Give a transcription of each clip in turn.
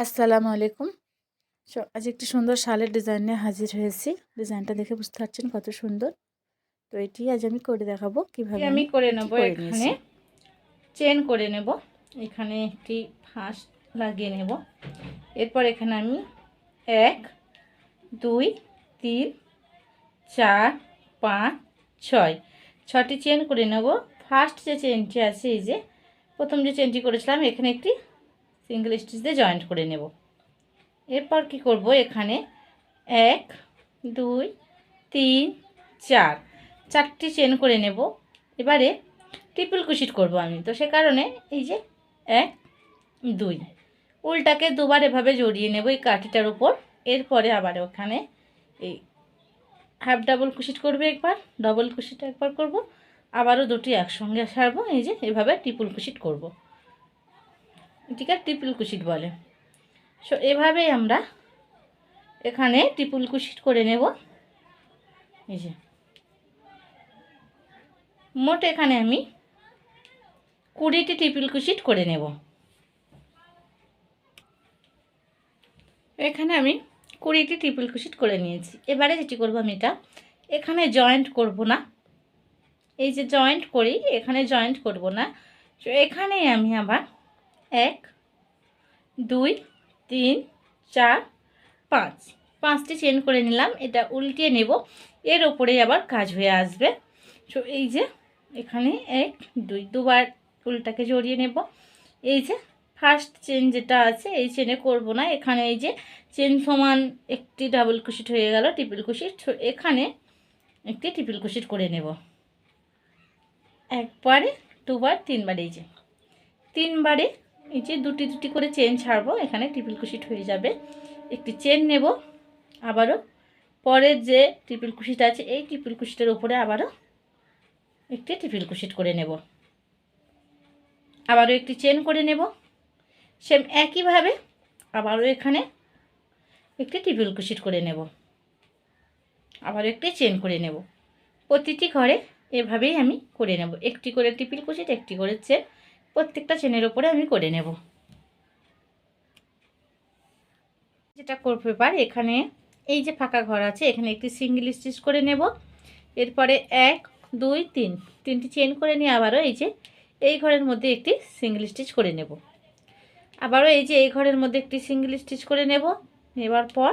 আসসালামু আলাইকুম। আজ একটি সুন্দর শালের ডিজাইন নিয়ে হাজির হয়েছি। ডিজাইনটা দেখে বুঝতে পারছেন কত সুন্দর। তো এটি আজ আমি করে দেখাবো কিভাবে আমি করে এটি নেব। করে এখানে নিয়েছি। চেন করে নেব, এখানে একটি ফাঁস লাগিয়ে নেব। এরপর এখানে আমি 1 2 3 4 5 6 6টি চেন করে নেব। ফার্স্ট যে চেনটি আছে, এই যে প্রথম যে চেনটি করেছিলাম, এখানে একটি সিঙ্গেল স্টিচ দিয়ে জয়েন্ট করে নেব। এরপর কি করব, এখানে 1 2 3 4 চারটি চেন করে নেব। এবারে ট্রিপল ক্রোশেট করব আমি, তো সে কারণে এই যে 1 2 উল্টাকে দুবার এভাবে জড়িয়ে নেব এই কাঠিটার উপর। এরপরে আবার ওখানে এই হাফ ডাবল ক্রোশেট করবে একবার, ডবল ক্রোশেট একবার করব, আবারও দুটি একসঙ্গে সারবো। এই যে এভাবে ট্রিপল ক্রোশেট করব, এটিকে ট্রিপল ক্রোশেট বলে। সো এভাবেই আমরা এখানে ট্রিপল ক্রোশেট করে নেব। এই যে মোট এখানে আমি 20টি ট্রিপল ক্রোশেট করে নেব। এখানে আমি 20টি ট্রিপল ক্রোশেট করে নিয়েছি। এবারে যেটি করব, আমি এটা এখানে জয়েন্ট করব না, এই যে জয়েন্ট করি এখানে জয়েন্ট করব না। তো এখানেই আমি আবার 1 2 3 4 5 5টি চেন করে নিলাম। এটা উল্টিয়ে নেব, এর ওপরেই আবার কাজ হয়ে আসবে। তো এই যে এখানে 1 2 দুবার উল্টাকে জড়িয়ে নেব। এই যে ফার্স্ট চেন যেটা আছে, এই চেনে করব না, এখানে এই যে চেন সমান একটি ডাবল ক্রোশেট হয়ে গেল, ট্রিপল ক্রোশেট। এখানে একটি ট্রিপল ক্রোশেট করে নেব, একবারে দুবার তিনবার, এই যে তিনবারে এই যে দুটি দুটি করে চেন ছাড়বো, এখানে ট্রিপল ক্রোশেট হয়ে যাবে। একটি চেন নেব, আবারও পরের যে ট্রিপল ক্রোশেট আছে এই ট্রিপল ক্রোশেটের উপরে আবারও একটি ট্রিপল ক্রোশেট করে নেব, আবারও একটি চেন করে নেব। সেম একইভাবে আবারও এখানে একটি ট্রিপল ক্রোশেট করে নেব, আবারও একটি চেন করে নেব। প্রতিটি ঘরে এভাবেই আমি করে নেব, একটি করে ট্রিপল ক্রোশেট, একটি করে চেন, প্রত্যেকটা চেনের ওপরে আমি করে নেব। যেটা করবো এবার, এখানে এই যে ফাঁকা ঘর আছে এখানে একটি সিঙ্গেল স্টিচ করে নেব। এরপরে 1 2 3 তিনটি চেন করে নিয়ে আবারও এই যে এই ঘরের মধ্যে একটি সিঙ্গেল স্টিচ করে নেব, আবারও এই যে এই ঘরের মধ্যে একটি সিঙ্গেল স্টিচ করে নেব। নেবার পর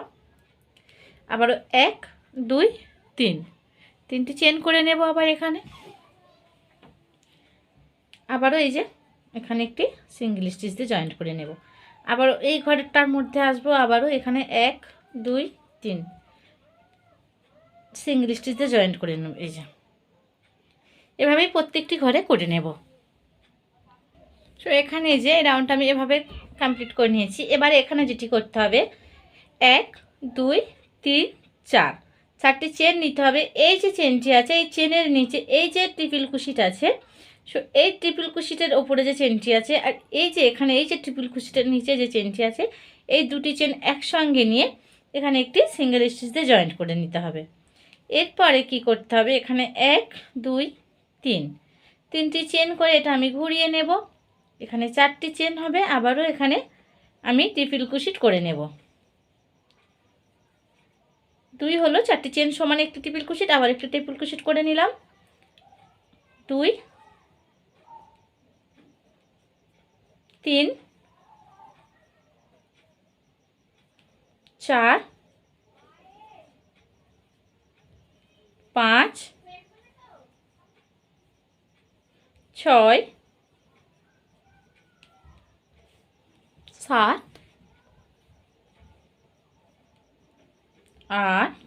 আবারও 1 2 3 তিনটি চেন করে নেব আবার এখানে, আবারও এই যে এখানে একটি সিঙ্গেল স্টিচ দিয়ে জয়েন্ট করে নেব। আবারও এই ঘরটার মধ্যে আসবো, আবারও এখানে 1 2 3 সিঙ্গেল স্টিচ দিয়ে জয়েন্ট করে নেব। এই যে এভাবেই প্রত্যেকটি ঘরে করে নেব। তো এখানে যে এই রাউন্ডটা আমি এভাবে কমপ্লিট করে নিয়েছি। এবারে এখানে যেটি করতে হবে, 1 2 3 4 চারটি চেন নিতে হবে। এই যে চেনটি আছে এই চেনের নিচে এই যে ট্রিপল ক্রোশেট আছে, সো এই ট্রিপল ক্রোশেটের ওপরে যে চেনটি আছে আর এই যে এখানে এই যে ট্রিপল ক্রোশেটের নিচে যে চেনটি আছে, এই দুটি চেন একসঙ্গে নিয়ে এখানে একটি সিঙ্গেল স্টিচ দিয়ে জয়েন্ট করে নিতে হবে। এরপরে কি করতে হবে, এখানে 1 2 3 তিনটি চেন করে এটা আমি ঘুরিয়ে নেব, এখানে চারটি চেন হবে। আবারও এখানে আমি ট্রিপল ক্রোশেট করে নেব। 2 হলো চারটি চেন সমান একটি ট্রিপল ক্রোশেট, আবার একটি ট্রিপল ক্রোশেট করে নিলাম। 2 3 4 5 6 7 8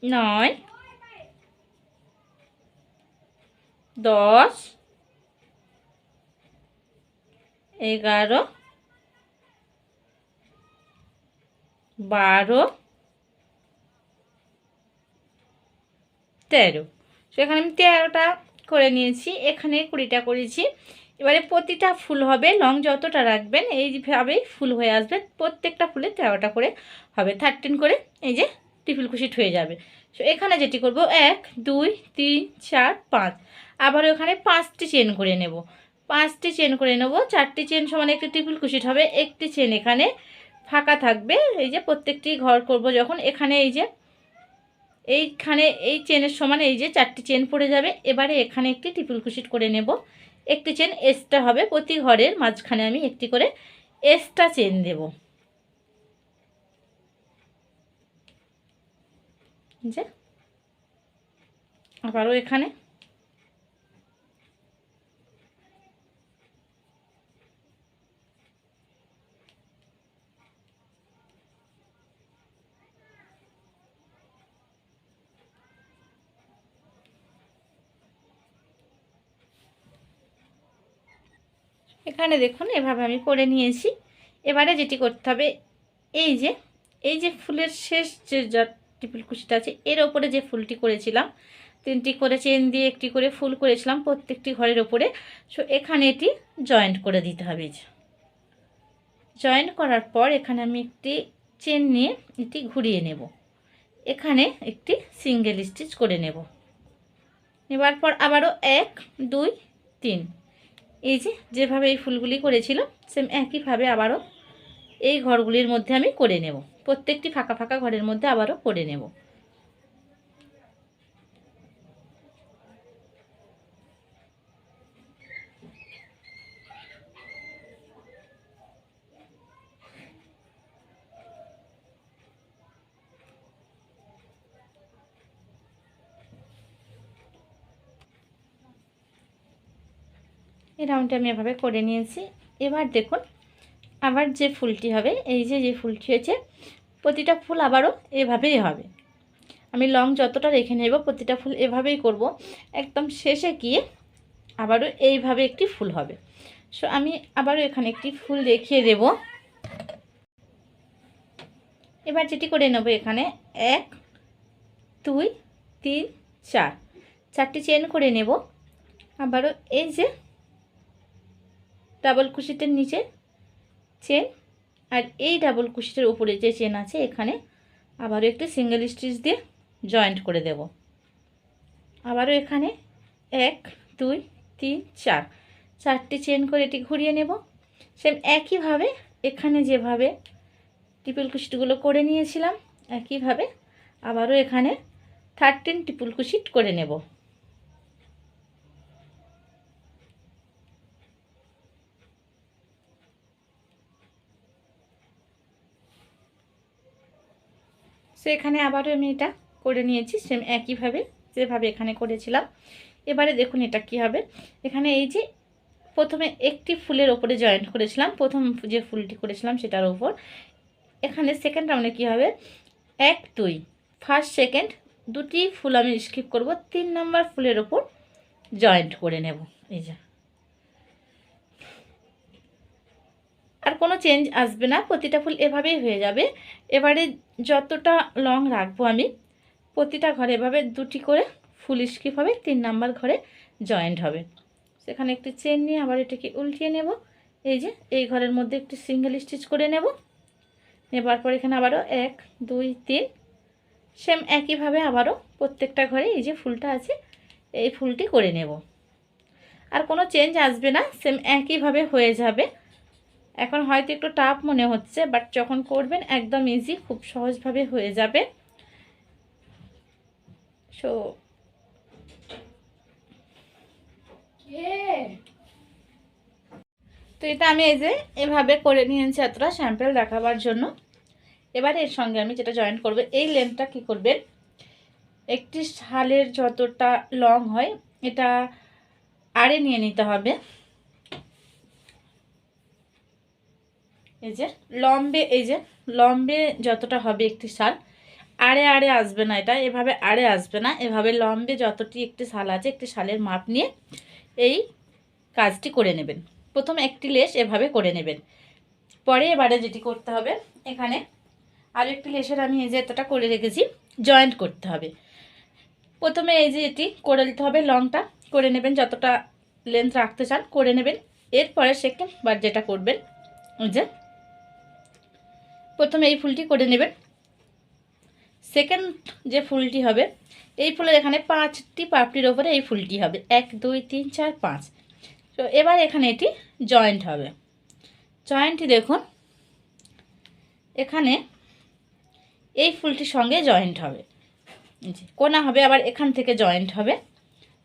9 10 11 12 13। সেখানে আমি 13টা করে নিয়েছি, এখানে 20টা করেছি। এবারে প্রতিটা ফুল হবে, লং যতটা রাখবেন এইভাবেই ফুল হয়ে আসবে। প্রত্যেকটা ফুলে 13টা করে হবে, 13 করে এই যে ট্রিপল ক্রোশেট হয়ে যাবে। সো এখানে যেটি করব, 1 2 3 4 5 আবারও এখানে 5টি চেন করে নেব। 5টি চেন করে নেব। 4টি চেন সমান একটি ট্রিপল ক্রোশেট হবে। একটি চেন এখানে ফাঁকা থাকবে। এই যে প্রত্যেকটি ঘর করব যখন, এখানে এই যে এইখানে এই চেনের সমান এই যে 4টি চেন পড়ে যাবে। এবারে এখানে একটি ট্রিপল ক্রোশেট করে নেব। একটি চেন এক্সট্রা হবে, প্রতি ঘরের মাঝখানে আমি একটি করে এক্সট্রা চেন দেব। যে আবারও এখানে এখানে দেখুন এভাবে আমি করে নিয়েছি। এবারে যেটি করতে হবে, এই যে ফুলের শেষ যে ট্রিপল ক্রোশেট আছে এর ওপরে যে ফুলটি করেছিলাম, 3টি করে চেন দিয়ে একটি করে ফুল করেছিলাম প্রত্যেকটি ঘরের ওপরে। সো এখানে এটি জয়েন্ট করে দিতে হবে। জয়েন্ট করার পর এখানে আমি একটি চেন নিয়ে এটি ঘুরিয়ে নেব। এখানে একটি সিঙ্গেল স্টিচ করে নেব। নেবার পর আবারও 1 2 3 এই যে যেভাবে এই ফুলগুলি করেছিলাম সেম একইভাবে আবারও এই ঘরগুলির মধ্যে আমি করে নেব। প্রত্যেকটি ফাঁকা ফাঁকা ঘরের মধ্যে আবারও করে নেব। এই রাউন্ডটা আমি এভাবে করে নিয়েছি। এবার দেখুন আবার যে ফুলটি হবে, এই যে ফুলটি হয়েছে প্রতিটা ফুল আবারও এভাবেই হবে। আমি লং যতটা রেখে নেব প্রতিটা ফুল এভাবেই করব। একদম শেষে গিয়ে আবারও এইভাবে একটি ফুল হবে। সো আমি আবারও এখানে একটি ফুল দেখিয়ে দেব। এবার যেটি করে নেব, এখানে 1 2 3 4 4টি চেন করে নেব। আবারও এই যে ডাবল ক্রোশেটের নিচে চেন আর এই ডাবল ক্রোশেটের উপরে যে চেন আছে এখানে আবারও একটি সিঙ্গেল স্টিচ দিয়ে জয়েন্ট করে দেব। আবারও এখানে 1 2 3 4 4টি চেন করে এটি ঘুরিয়ে নেব। সেম একইভাবে এখানে যেভাবে ট্রিপল ক্রোশেটগুলো করে নিয়েছিলাম একইভাবে আবারও এখানে 13 ট্রিপল ক্রোশেট করে নেব। সো এখানে আবারও আমি এটা করে নিয়েছি সেম একইভাবে যেভাবে এখানে করেছিলাম। এবারে দেখুন এটা কি হবে। এখানে এই যে প্রথমে একটি ফুলের ওপরে জয়েন্ট করেছিলাম, প্রথম যে ফুলটি করেছিলাম সেটার ওপর, এখানে সেকেন্ড রাউন্ডে কি হবে 1 2 ফার্স্ট সেকেন্ড দুটি ফুল আমি স্কিপ করব, 3 নাম্বার ফুলের ওপর জয়েন্ট করে নেব। এই যে আর কোনো চেঞ্জ আসবে না, প্রতিটা ফুল এভাবেই হয়ে যাবে। এবারে যতটা লং রাখবো আমি প্রতিটা ঘরে এভাবে দুটি করে ফুল স্কিপ হবে, 3 নাম্বার ঘরে জয়েন্ট হবে। সেখানে একটি চেন নিয়ে আবার এটাকে উল্টিয়ে নেব। এই যে এই ঘরের মধ্যে একটি সিঙ্গেল স্টিচ করে নেব। নেবার পর এখানে আবারও 1 2 3 সেম একইভাবে আবারও প্রত্যেকটা ঘরে এই যে ফুলটা আছে এই ফুলটি করে নেব। আর কোনো চেঞ্জ আসবে না, সেম একইভাবে হয়ে যাবে। এখন হয়তো একটু টাফ মনে হচ্ছে, বাট যখন করবেন একদম ইজি, খুব সহজভাবে হয়ে যাবে। সো তো এটা আমি এই যে এভাবে করে নিয়েছি এতটা স্যাম্পল দেখাবার জন্য। এবারে এর সঙ্গে আমি যেটা জয়েন করব, এই লেন্থটা কি করবেন, একটি শালের যতটা লং হয় এটা আড়ে নিয়ে নিতে হবে। এই যে লম্বে যতটা হবে একটি শাল, আড়ে আড়ে আসবে না, এটা এভাবে আড়ে আসবে না, এভাবে লম্বে যতটি একটি শাল আছে একটি শালের মাপ নিয়ে এই কাজটি করে নেবেন। প্রথম একটি লেস এভাবে করে নেবেন। পরে এবারে যেটি করতে হবে, এখানে আর একটি লেসের আমি এই যে এতটা করে রেখেছি জয়েন্ট করতে হবে। প্রথমে এই যে এটি করে নিতে হবে, লংটা করে নেবেন, যতটা লেন্থ রাখতে চান করে নেবেন। এরপরে সেকেন্ড বার যেটা করবেন, ওই যে প্রথমে এই ফুলটি করে নেবেন, সেকেন্ড যে ফুলটি হবে এই ফুলের এখানে 5টি পাপড়ির ওপরে এই ফুলটি হবে 1 2 3 4 5। তো এবার এখানে এটি জয়েন্ট হবে। জয়েন্টটি দেখুন এখানে এই ফুলটির সঙ্গে জয়েন্ট হবে, কোনা হবে, আবার এখান থেকে জয়েন্ট হবে।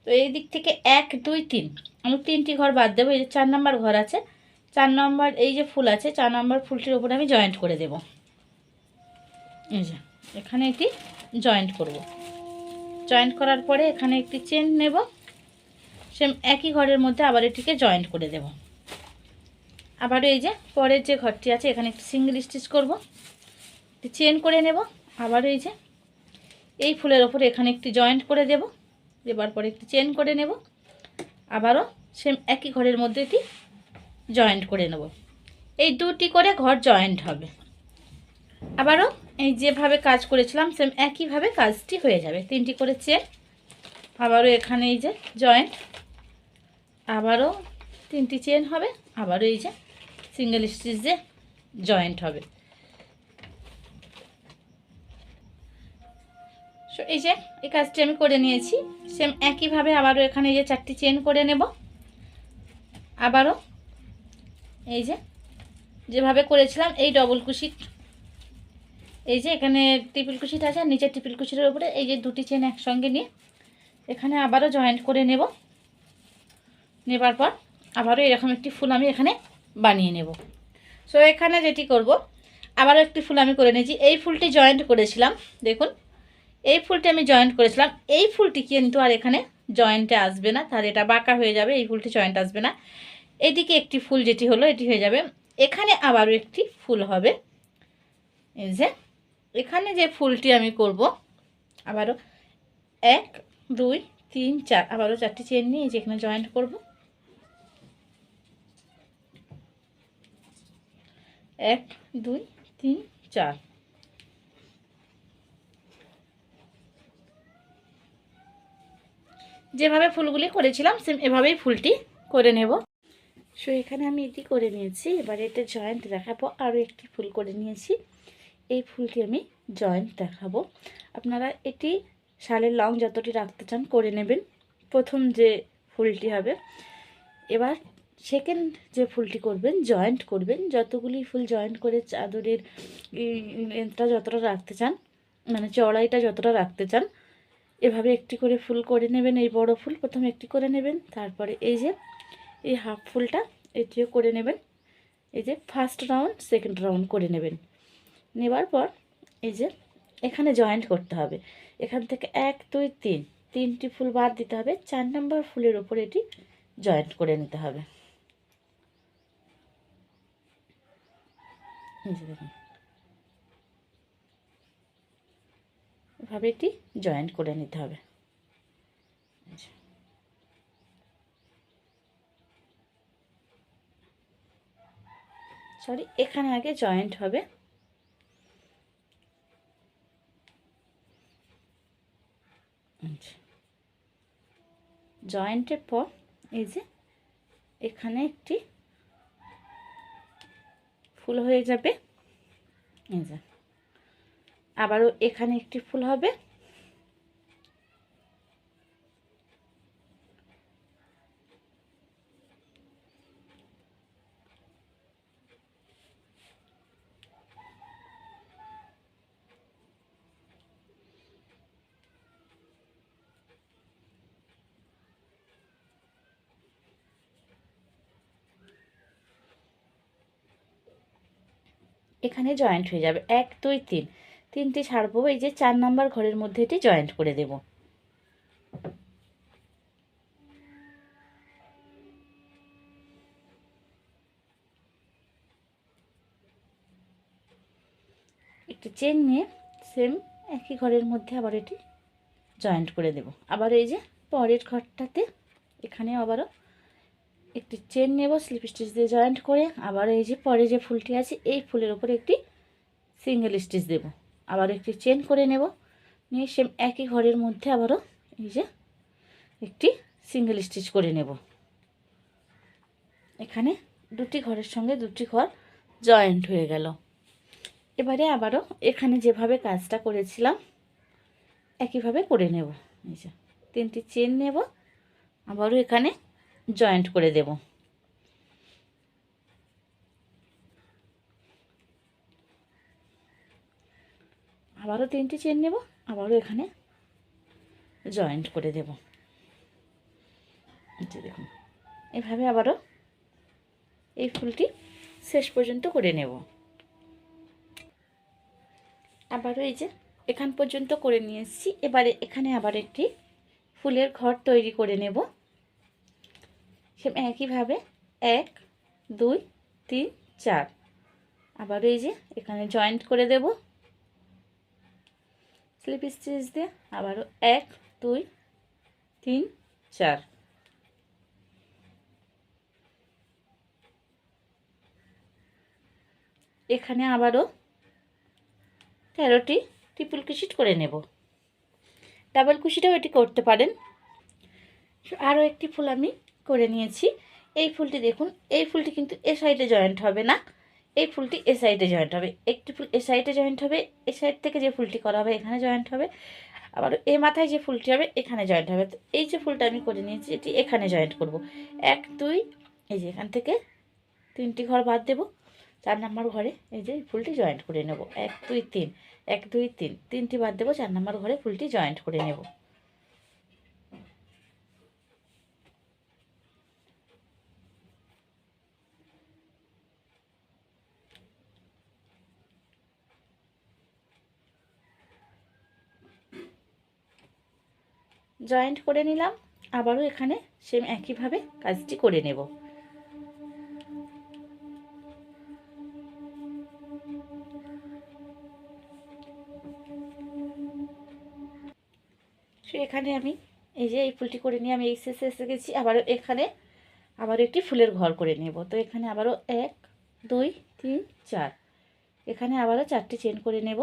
তো এই দিক থেকে 1 2 3 আমি 3টি ঘর বাদ দেবো। এই যে 4 নম্বর ঘর আছে, 4 নম্বর এই যে ফুল আছে, 4 নম্বর ফুলটির উপরে আমি জয়েন্ট করে দেব। এই যে এখানে এটি জয়েন্ট করব। জয়েন্ট করার পরে এখানে একটি চেন নেব, সেম একই ঘরের মধ্যে আবার এটিকে জয়েন্ট করে দেব। আবারও এই যে পরের যে ঘরটি আছে এখানে একটি সিঙ্গেল স্টিচ করব, একটি চেন করে নেব। আবারও এই যে এই ফুলের ওপর এখানে একটি জয়েন্ট করে দেব, দেবার পরে একটি চেন করে নেব। আবারও সেম একই ঘরের মধ্যে এটি জয়েন্ট করে নেব। এই দুটি করে ঘর জয়েন্ট হবে। আবারও এই যেভাবে কাজ করেছিলাম সেম একইভাবে কাজটি হয়ে যাবে। 3টি করে চেন, আবারও এখানে এই যে জয়েন্ট, আবারও 3টি চেন হবে, আবারও এই যে সিঙ্গেল স্টিচ দিয়ে জয়েন্ট হবে। সো এই যে এই কাজটি আমি করে নিয়েছি। সেম একইভাবে আবারও এখানে এই যে 4টি চেন করে নেব। আবারও এই যে যেভাবে করেছিলাম এই ডবল কুশি, এই যে এখানে ট্রিপল কুশিটা আছে, নিচের ট্রিপল কুশিটার উপরে এই যে 2টি চেন একসঙ্গে নিয়ে এখানে আবারও জয়েন্ট করে নেব। নেবার পর আবারও এরকম একটি ফুল আমি এখানে বানিয়ে নেব। সো এখানে যেটি করব, আবারও একটি ফুল আমি করে নিয়েছি। এই ফুলটি জয়েন্ট করেছিলাম, দেখুন এই ফুলটি আমি জয়েন্ট করেছিলাম। এই ফুলটি কিন্তু আর এখানে জয়েন্টে আসবে না, তাহলে এটা বাঁকা হয়ে যাবে, এই ফুলটি জয়েন্ট আসবে না। এদিকে একটি ফুল যেটি হলো এটি হয়ে যাবে, এখানে আবারও একটি ফুল হবে। এই যে এখানে যে ফুলটি আমি করব, আবারও 1 2 3 4 আবারও 4টি চেন নিয়ে যেখানে জয়েন্ট করব। 1 2 3 4 যেভাবে ফুলগুলি করেছিলাম সেম এভাবেই ফুলটি করে নেব। সো এখানে আমি এটি করে নিয়েছি। এবার এটা জয়েন্ট দেখাবো। আরও একটি ফুল করে নিয়েছি, এই ফুলটি আমি জয়েন্ট দেখাবো। আপনারা এটি শালের লং যতটি রাখতে চান করে নেবেন। প্রথম যে ফুলটি হবে, এবার সেকেন্ড যে ফুলটি করবেন জয়েন্ট করবেন। যতগুলি ফুল জয়েন্ট করে চাদরের লেন্থটা যতটা রাখতে চান, মানে চড়াইটা যতটা রাখতে চান, এভাবে একটি করে ফুল করে নেবেন। এই বড় ফুল প্রথমে একটি করে নেবেন, তারপরে এই যে এই হাফ ফুলটা এটিও করে নেবেন। এই যে ফার্স্ট রাউন্ড সেকেন্ড রাউন্ড করে নেবেন। নেবার পর এই যে এখানে জয়েন্ট করতে হবে। এখান থেকে 1 2 3 3টি ফুল বাদ দিতে হবে। 4 নম্বর ফুলের ওপর এটি জয়েন্ট করে নিতে হবে। এই যে দেখুন এভাবে এটি জয়েন্ট করে নিতে হবে। সরি, এখানে আগে জয়েন্ট হবে। জয়েন্টের পর এই যে এখানে একটি ফুল হয়ে যাবে। এই যে আবারও এখানে একটি ফুল হবে। এখানে জয়েন্ট হয়ে যাবে 1 2 3 3টি ছাড়বো। এই যে 4 নম্বর ঘরের মধ্যে এটি জয়েন্ট করে দেব। একটি চেন নিয়ে সেম একই ঘরের মধ্যে আবার এটি জয়েন্ট করে দেব। আবার এই যে পরের ঘরটাতে এখানে আবারও একটি চেন নেব, স্লিপ স্টিচ দিয়ে জয়েন্ট করে। আবার এই যে পরে যে ফুলটি আছে এই ফুলের উপরে একটি সিঙ্গেল স্টিচ দেব। আবার একটি চেন করে নেব, নিয়ে সেম একই ঘরের মধ্যে আবারও এই যে একটি সিঙ্গেল স্টিচ করে নেব। এখানে 2টি ঘরের সঙ্গে 2টি ঘর জয়েন্ট হয়ে গেল। এবারে আবারও এখানে যেভাবে কাজটা করেছিলাম একইভাবে করে নেব। এই যে 3টি চেন নেব, আবারও এখানে জয়েন্ট করে দেব। আবারও 3টি চেন নেব, আবারও এখানে জয়েন্ট করে দেব। দেখুন এভাবে আবারও এই ফুলটি শেষ পর্যন্ত করে নেব। আবারও এই যে এখান পর্যন্ত করে নিয়ে এসেছি। এবারে এখানে আবার একটি ফুলের ঘর তৈরি করে নেব। সেম একইভাবে 1 2 3 4 আবারও এই যে এখানে জয়েন্ট করে দেব স্লিপ স্টিচ দিয়ে। আবারও 1 2 3 4 এখানে আবারও 13টি ট্রিপল ক্রোশেট করে নেব। ডাবল ক্রোশেটও এটি করতে পারেন। আরও একটি ফুল আমি করে নিয়েছি। এই ফুলটি দেখুন, এই ফুলটি কিন্তু এ সাইডে জয়েন্ট হবে না, এই ফুলটি এ সাইডে জয়েন্ট হবে। একটি ফুল এ সাইডে জয়েন্ট হবে, এ সাইড থেকে যে ফুলটি করা হবে এখানে জয়েন্ট হবে। আবার এ মাথায় যে ফুলটি হবে এখানে জয়েন্ট হবে। তো এই যে ফুলটা আমি করে নিয়েছি এটি এখানে জয়েন্ট করব। 1 2 এই যে এখান থেকে 3টি ঘর বাদ দেব, 4 নম্বর ঘরে এই যে ফুলটি জয়েন্ট করে নেব। 1 2 3 1 2 3 3টি বাদ দেব, 4 নম্বর ঘরে ফুলটি জয়েন্ট করে নেব। জয়েন্ট করে নিলাম, আবারও এখানে সেম একইভাবে কাজটি করে নেব। এখানে আমি এই যে এই ফুলটি করে নিয়ে আমি এই শেষে এসে গেছি। আবারও একটি ফুলের ঘর করে নেব। তো এখানে আবারও 1 2 3 4 এখানে আবারও 4টি চেন করে নেব।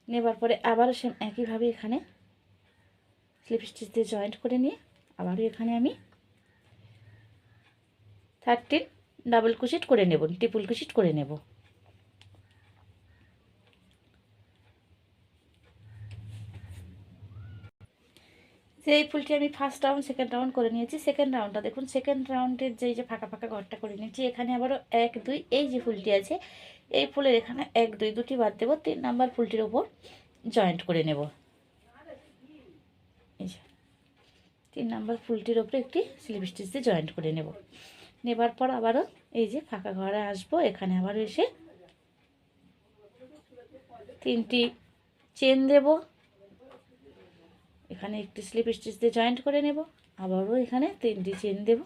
নেবার পরে আবারও সেম একইভাবে এখানে স্লিপ স্টিচ দিয়ে জয়েন্ট করে নিয়ে আবারও এখানে আমি 13 ডাবল ক্রোশেট করে নেব, ট্রিপল ক্রোশেট করে নেব। যে এই ফুলটি আমি ফার্স্ট রাউন্ড সেকেন্ড রাউন্ড করে নিয়েছি। সেকেন্ড রাউন্ডটা দেখুন, সেকেন্ড রাউন্ডের যে ফাঁকা ফাঁকা ঘরটা করে নিয়েছি এখানে আবারও 1 2 এই যে ফুলটি আছে এই ফুলের এখানে 1 2 দুটি বাদ দেবো, 3 নাম্বার ফুলটির ওপর জয়েন্ট করে নেব। এই যে 3 নাম্বার ফুলটির ওপরে একটি স্লিপ স্টিচ দিয়ে জয়েন্ট করে নেব। নেবার পর আবারও এই যে ফাঁকা ঘরে আসবো, এখানে আবারও এসে 3টি চেন দেব, এখানে একটি স্লিপ স্টিচ দিয়ে জয়েন্ট করে নেব, আবারও এখানে 3টি চেন দেব।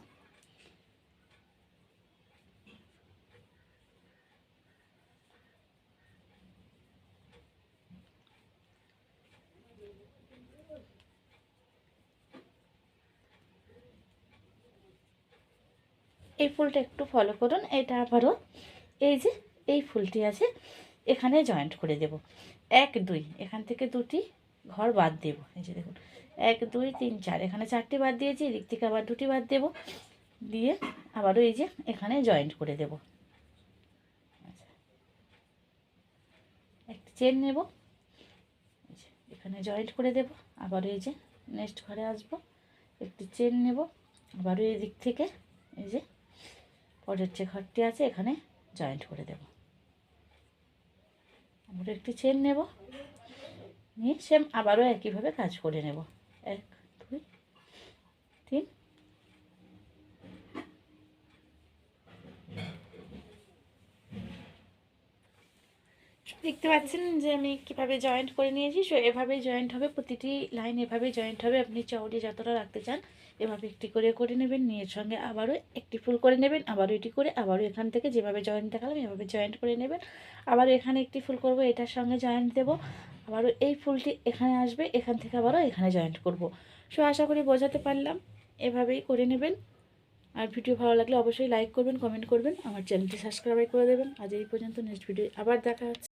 এই ফুলটা একটু ফলো করুন। এটা আবারও এই যে এই ফুলটি আছে এখানে জয়েন্ট করে দেব। 1 2 এখান থেকে দুটি ঘর বাদ দেব। এই যে দেখুন 1 2 3 4 এখানে 4টি বাদ দিয়েছি, এদিক থেকে আবার দুটি বাদ দেব, দিয়ে আবারও এই যে এখানে জয়েন্ট করে দেব। একটা চেন নেব, এখানে জয়েন্ট করে দেব, আবারও এই যে নেক্সট ঘরে আসব, একটি চেন নেব, আবারও এই দিক থেকে এই যে পরের যে ঘরটি আছে এখানে জয়েন্ট করে দেব। আবারও একটি চেন নেব, নিয়ে সেম আবারও একইভাবে কাজ করে নেব। 1 2 3 দেখতে পাচ্ছেন যে আমি কিভাবে জয়েন্ট করে নিয়েছি। সো এভাবেই জয়েন্ট হবে, প্রতিটি লাইন এভাবেই জয়েন্ট হবে। আপনি চওড়ি যতটা রাখতে চান এভাবে একটি করে করে নেবেন, নিয়ে সঙ্গে আবারও একটি ফুল করে নেবেন, আবারও এটি করে আবারও এখান থেকে যেভাবে জয়েন্ট দেখালাম এভাবে জয়েন্ট করে নেবেন। আবারও এখানে একটি ফুল করব, এটার সঙ্গে জয়েন্ট দেব, আবারও এই ফুলটি এখানে আসবে, এখান থেকে আবারও এখানে জয়েন্ট করব। সো আশা করি বোঝাতে পারলাম, এভাবেই করে নেবেন। আর ভিডিও ভালো লাগলে অবশ্যই লাইক করবেন, কমেন্ট করবেন, আমার চ্যানেলটি সাবস্ক্রাইব করে দেবেন। আজ এই পর্যন্ত, নেক্সট ভিডিও আবার দেখা হচ্ছে।